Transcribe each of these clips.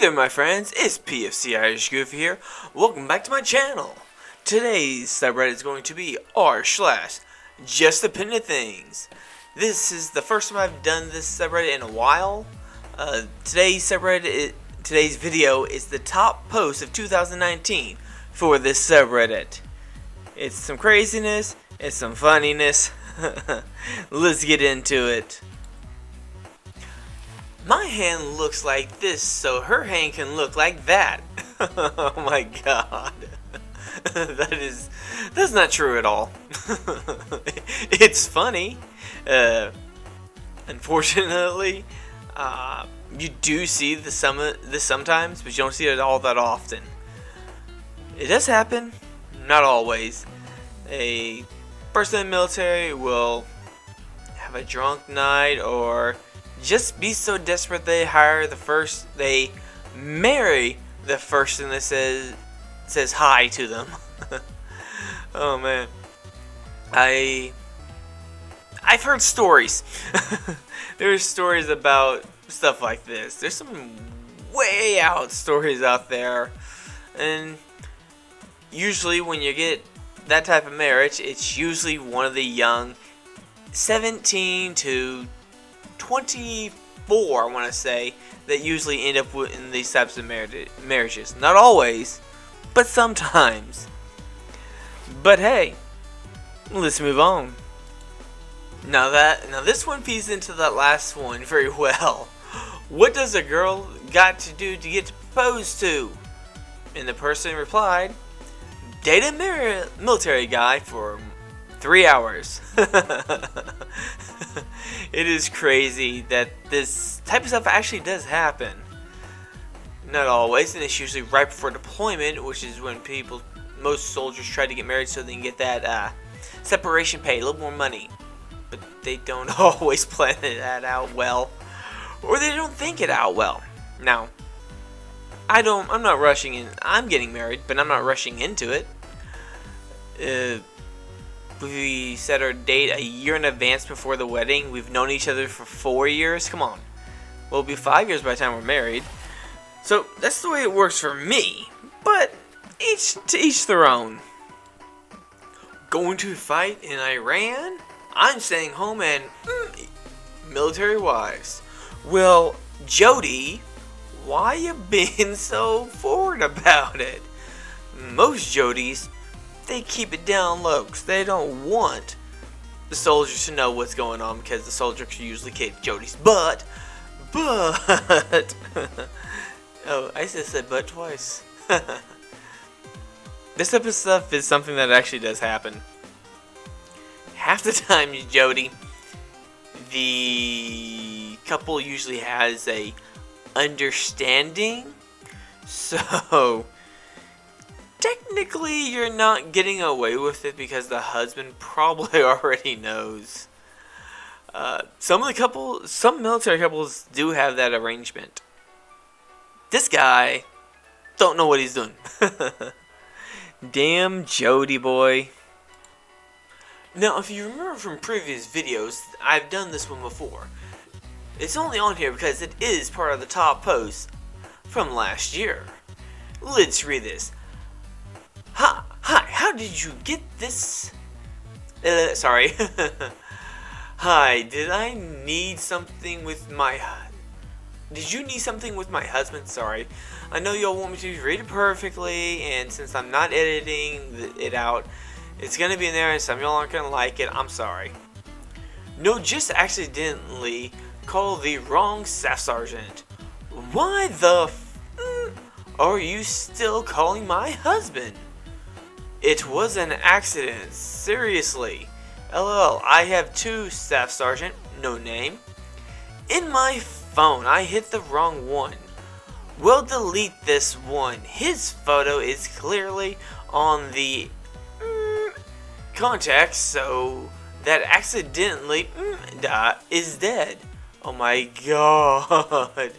there my friends, it's PFC Irish Goofy here. Welcome back to my channel. Today's subreddit is going to be r/just-dependa things. This is the first time I've done this subreddit in a while. Today's video is the top post of 2019 for this subreddit. It's some craziness, it's some funniness. Let's get into it. My hand looks like this, so her hand can look like that. Oh my god. That's not true at all. It's funny. Unfortunately, you do see this sometimes, but you don't see it all that often. It does happen, not always. A person in the military will have a drunk night or just be so desperate they marry the person that says hi to them. Oh man, I've heard stories. There's stories about stuff like this. There's some way out stories out there, and usually when you get that type of marriage, it's usually one of the young 17 to 24, I want to say, that usually end up in these types of marriages. Not always, but sometimes. But hey, let's move on. Now this one feeds into that last one very well. What does a girl got to do to get proposed to? And the person replied, date a military guy for 3 hours. It is crazy that this type of stuff actually does happen. Not always, and it's usually right before deployment, which is when most soldiers try to get married so they can get that separation pay, a little more money. But they don't always plan that out well, or they don't think it out well. Now, I'm not rushing in. I'm getting married, but I'm not rushing into it. We set our date a year in advance before the wedding. We've known each other for 4 years. Come on. We'll be 5 years by the time we're married. So that's the way it works for me. But to each their own. Going to fight in Iran? I'm staying home and military wives. Well, Jody, why you being so forward about it? Most Jodies, they keep it down low because they don't want the soldiers to know what's going on, because the soldiers usually kick Jodies. But oh, I just said but twice. This type of stuff is something that actually does happen. Half the time, Jody, the couple usually has a understanding, so technically, you're not getting away with it because the husband probably already knows. Some military couples do have that arrangement. This guy don't know what he's doing. Damn Jody boy. Now, if you remember from previous videos, I've done this one before. It's only on here because it is part of the top post from last year. Let's read this. Hi, how did you get this? Sorry. Hi, did you need something with my husband? Sorry. I know y'all want me to read it perfectly, and since I'm not editing it out, it's gonna be in there, and some of y'all aren't gonna like it. I'm sorry. No, just accidentally called the wrong staff sergeant. Why the are you still calling my husband? It was an accident, seriously. LOL, I have 2 staff sergeant, no name. In my phone, I hit the wrong one. We'll delete this one. His photo is clearly on the contacts, so that accidentally is dead. Oh my god.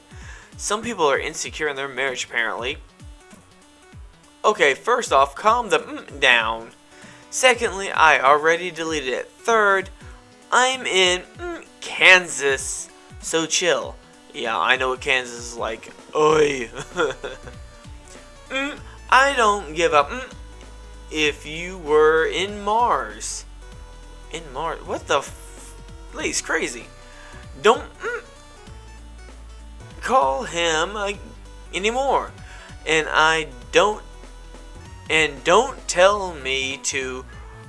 Some people are insecure in their marriage, apparently. Okay, first off, calm the down. Secondly, I already deleted it. Third, I'm in Kansas, so chill. Yeah, I know what Kansas is like. Oi. I don't give up. If you were in Mars. In Mars? What the Lady's crazy. Don't call him anymore. And don't tell me to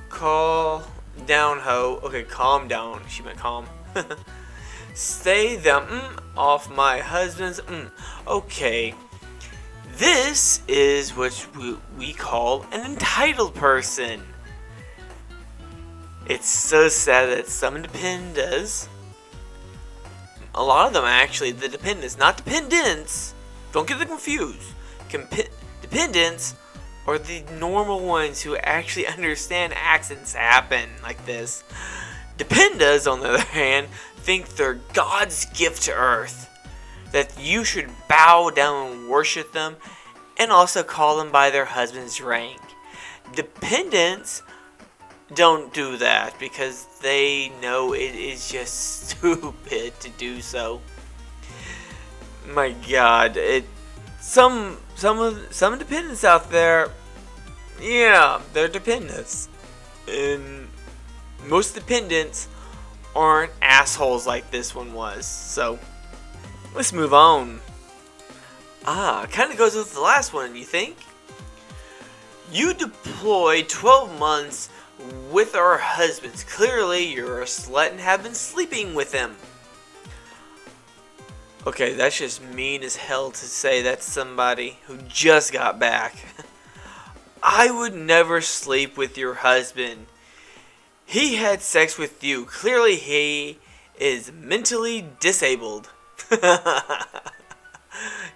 call down ho. Okay, calm down. She meant calm. Stay the off my husband's Okay. This is what we call an entitled person. It's so sad that some dependas, a lot of them actually, the dependents, not dependents, don't get them confused. Dependents are the normal ones who actually understand accidents happen like this. Dependas, on the other hand, think they're God's gift to earth, that you should bow down and worship them, and also call them by their husband's rank. Dependents don't do that because they know it is just stupid to do so. My God, some dependents out there, yeah, they're dependents, and most dependents aren't assholes like this one was. So let's move on. Kind of goes with the last one, you think? You deployed 12 months with our husbands. Clearly, you're a slut and have been sleeping with them. Okay, that's just mean as hell to say that's somebody who just got back. I would never sleep with your husband. He had sex with you. Clearly, he is mentally disabled.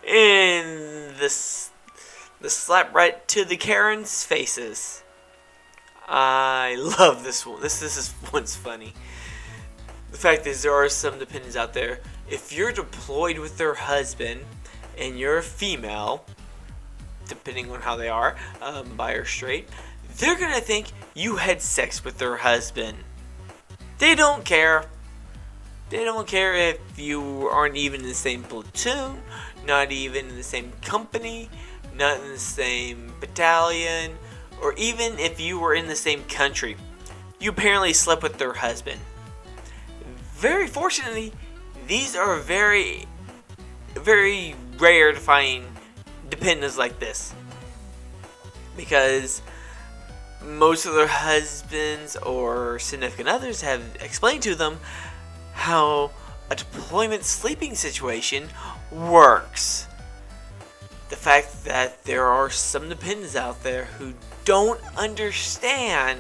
And the slap right to the Karen's faces. I love this one. This one's funny. The fact is, there are some dependents out there. If you're deployed with their husband and you're a female, depending on how they are, bi or straight, they're gonna think you had sex with their husband. They don't care. They don't care if you aren't even in the same platoon, not even in the same company, not in the same battalion, or even if you were in the same country. You apparently slept with their husband. Very fortunately, these are very, very rare to find dependents like this. Because most of their husbands or significant others have explained to them how a deployment sleeping situation works. The fact that there are some dependents out there who don't understand,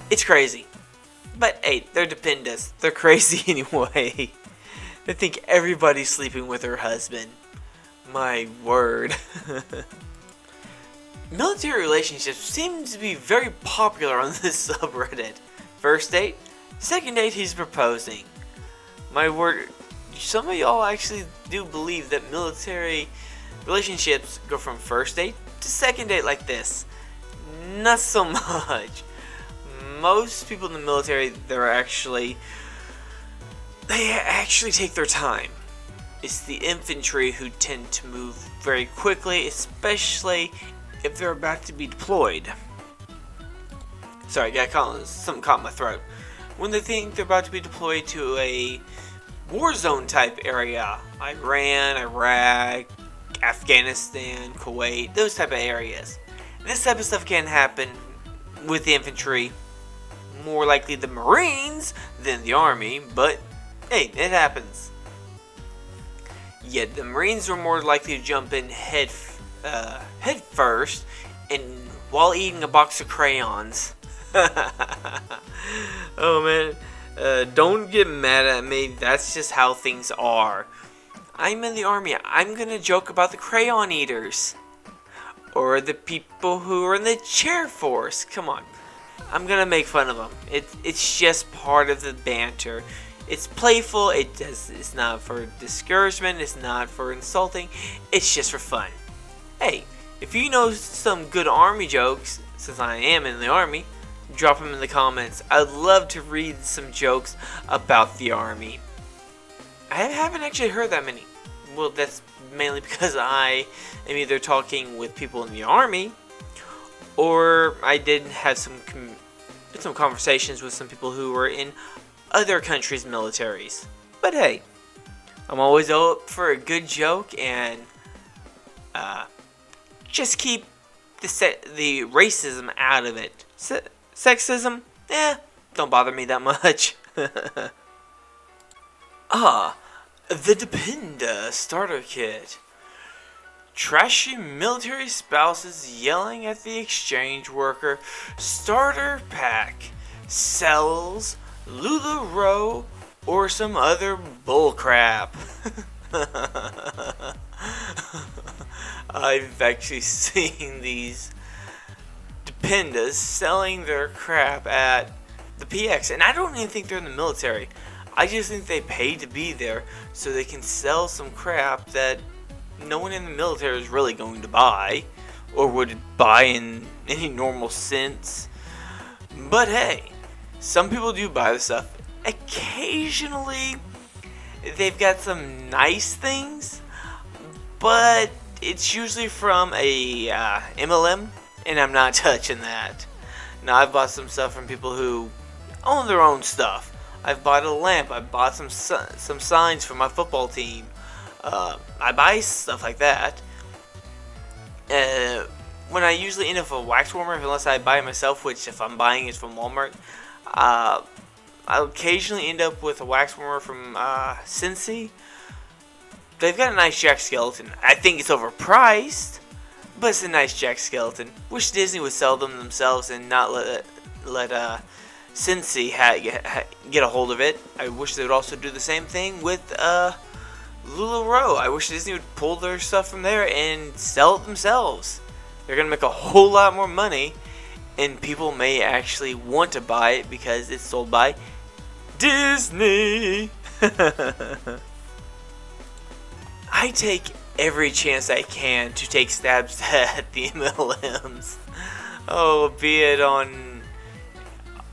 it's crazy. But hey, they're dependents. They're crazy anyway. They think everybody's sleeping with her husband. My word. Military relationships seem to be very popular on this subreddit. First date, second date he's proposing. My word, some of y'all actually do believe that military relationships go from first date to second date like this. Not so much. Most people in the military, they actually take their time. It's the infantry who tend to move very quickly, especially if they're about to be deployed. Sorry, something caught in my throat. When they think they're about to be deployed to a war zone type area, Iran, Iraq, Afghanistan, Kuwait, those type of areas. This type of stuff can happen with the infantry, more likely the Marines than the Army, but hey, it happens. Yet the Marines were more likely to jump in head first, and while eating a box of crayons. Oh man, don't get mad at me. That's just how things are. I'm in the Army. I'm gonna joke about the crayon eaters, or the people who are in the chair force. Come on, I'm gonna make fun of them. It's just part of the banter. It's playful. It's not for discouragement. It's not for insulting. It's just for fun. Hey, if you know some good Army jokes, since I am in the Army, drop them in the comments. I'd love to read some jokes about the Army. I haven't actually heard that many. Well, that's mainly because I am either talking with people in the army, or I did have some conversations with some people who were in other countries' militaries. But hey, I'm always up for a good joke, and just keep the racism out of it. Sexism, don't bother me that much. The Dependa starter kit. Trashy military spouses yelling at the exchange worker. Starter pack. Sells LuLaRoe or some other bullcrap. I've actually seen these Dependas selling their crap at the PX, and I don't even think they're in the military. I just think they pay to be there so they can sell some crap that no one in the military is really going to buy, or would buy in any normal sense. But hey, some people do buy the stuff. Occasionally, they've got some nice things, but it's usually from a MLM, and I'm not touching that. Now, I've bought some stuff from people who own their own stuff. I've bought a lamp. I bought some signs for my football team. I buy stuff like that. When I usually end up with a wax warmer, unless I buy it myself, which if I'm buying it from Walmart, I'll occasionally end up with a wax warmer from Cincy. They've got a nice Jack Skeleton. I think it's overpriced, but it's a nice Jack Skeleton. Wish Disney would sell them themselves and not let Cincy get a hold of it. I wish they would also do the same thing with LuLaRoe. I wish Disney would pull their stuff from there and sell it themselves. They're going to make a whole lot more money, and people may actually want to buy it because it's sold by Disney. I take every chance I can to take stabs at the MLMs. Oh, be it on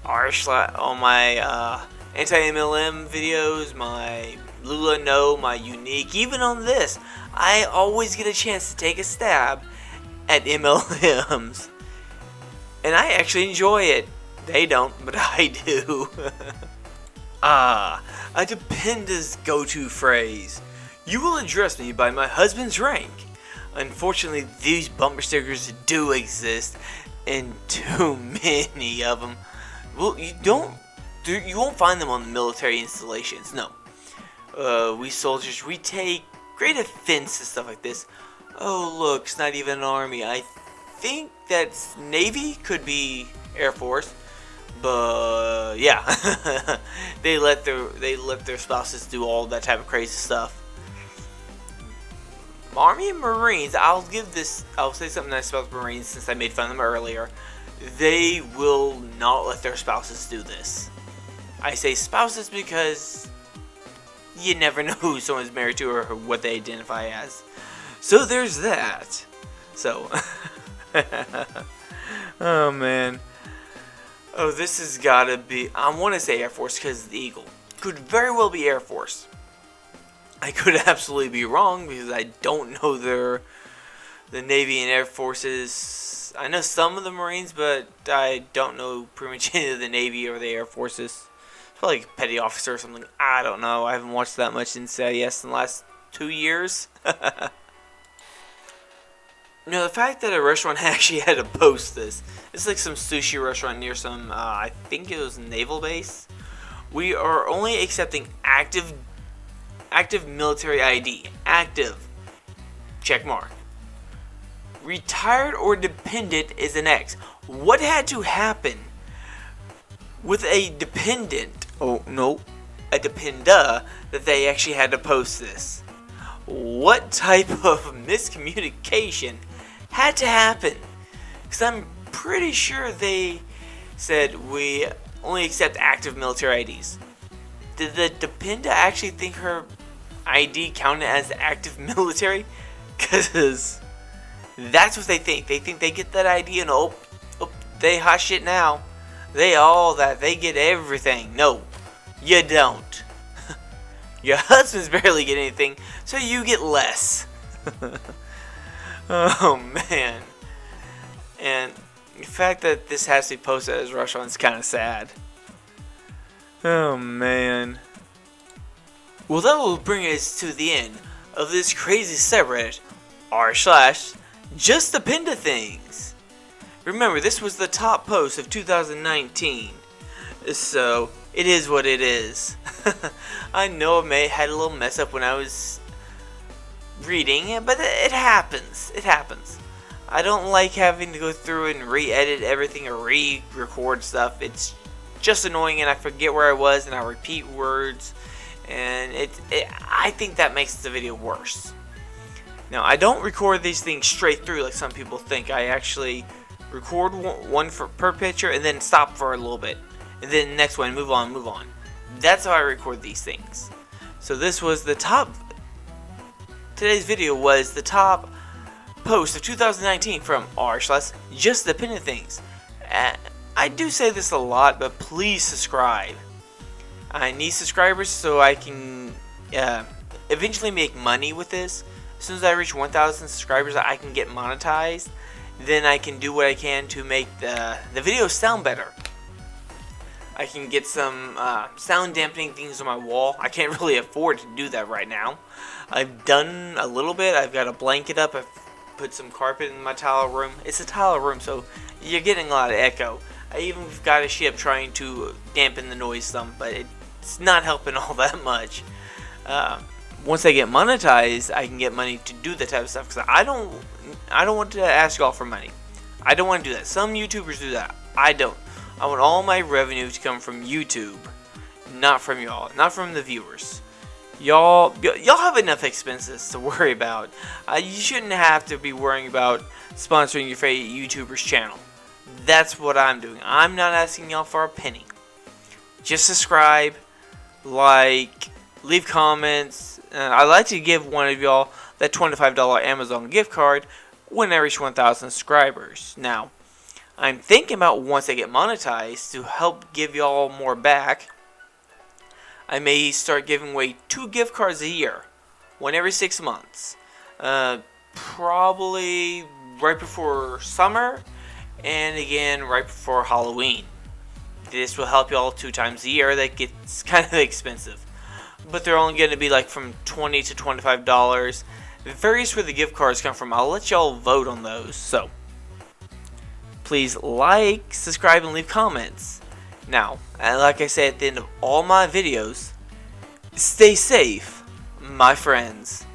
my anti-MLM videos, my Lula No, my Unique, even on this, I always get a chance to take a stab at MLMs. And I actually enjoy it. They don't, but I do. A Dependa's go-to phrase. You will address me by my husband's rank. Unfortunately, these bumper stickers do exist, and too many of them. Well, you won't find them on the military installations, no. We soldiers, we take great offense to stuff like this. Oh, look, it's not even an army. I think that's Navy, could be Air Force, but yeah, they let their spouses do all that type of crazy stuff. Army and Marines, I'll say something nice about the Marines since I made fun of them earlier. They will not let their spouses do this. I say spouses because you never know who someone's married to or what they identify as. So there's that. So, oh man. Oh, this has gotta be, I want to say Air Force because the Eagle. Could very well be Air Force. I could absolutely be wrong because I don't know the Navy and Air Forces. I know some of the Marines, but I don't know pretty much any of the Navy or the Air Forces. Probably like petty officer or something. I don't know. I haven't watched that much since in the last 2 years. No, the fact that a restaurant actually had to post this. It's like some sushi restaurant near some, I think it was naval base. We are only accepting active military ID. Active. Check mark. Retired or dependent is an X. What had to happen with a dependent? Oh, no. A dependa that they actually had to post this. What type of miscommunication had to happen? Because I'm pretty sure they said we only accept active military IDs. Did the dependa actually think her ID counted as active military? Because that's what they think. They think they get that ID and they hot shit now. They get everything. No, you don't. Your husbands barely get anything, so you get less. Oh man. And the fact that this has to be posted as Russian is kind of sad. Oh man. Well, that will bring us to the end of this crazy subreddit r/just dependa things. Remember, this was the top post of 2019, so it is what it is. I know I may have had a little mess up when I was reading it, but it happens. It happens. I don't like having to go through and re-edit everything or re-record stuff. It's just annoying, and I forget where I was, and I repeat words, and I think that makes the video worse. Now, I don't record these things straight through like some people think. I actually record one per picture and then stop for a little bit, and then next one, move on. That's how I record these things. So this was the top. Today's video was the top post of 2019 from r/just dependa things. I do say this a lot, but please subscribe. I need subscribers so I can eventually make money with this. As soon as I reach 1,000 subscribers, I can get monetized. Then I can do what I can to make the videos sound better. I can get some sound dampening things on my wall. I can't really afford to do that right now. I've done a little bit. I've got a blanket up. I've put some carpet in my tile room. It's a tile room, so you're getting a lot of echo. I even got a ship trying to dampen the noise some, but it's not helping all that much. Once I get monetized, I can get money to do that type of stuff, because I don't want to ask y'all for money. I don't want to do that. Some YouTubers do that. I don't. I want all my revenue to come from YouTube, not from y'all, not from the viewers. Y'all have enough expenses to worry about. You shouldn't have to be worrying about sponsoring your favorite YouTuber's channel. That's what I'm doing. I'm not asking y'all for a penny. Just subscribe, like, leave comments. I'd like to give one of y'all that $25 Amazon gift card when I reach 1,000 subscribers. Now, I'm thinking about once I get monetized to help give y'all more back. I may start giving away 2 gift cards a year, one every 6 months. Probably right before summer, and again right before Halloween. This will help y'all 2 times a year. That gets kind of expensive, but they're only going to be like from $20 to $25. It varies where the gift cards come from. I'll let y'all vote on those. So please like, subscribe, and leave comments. Now, like I say at the end of all my videos, stay safe, my friends.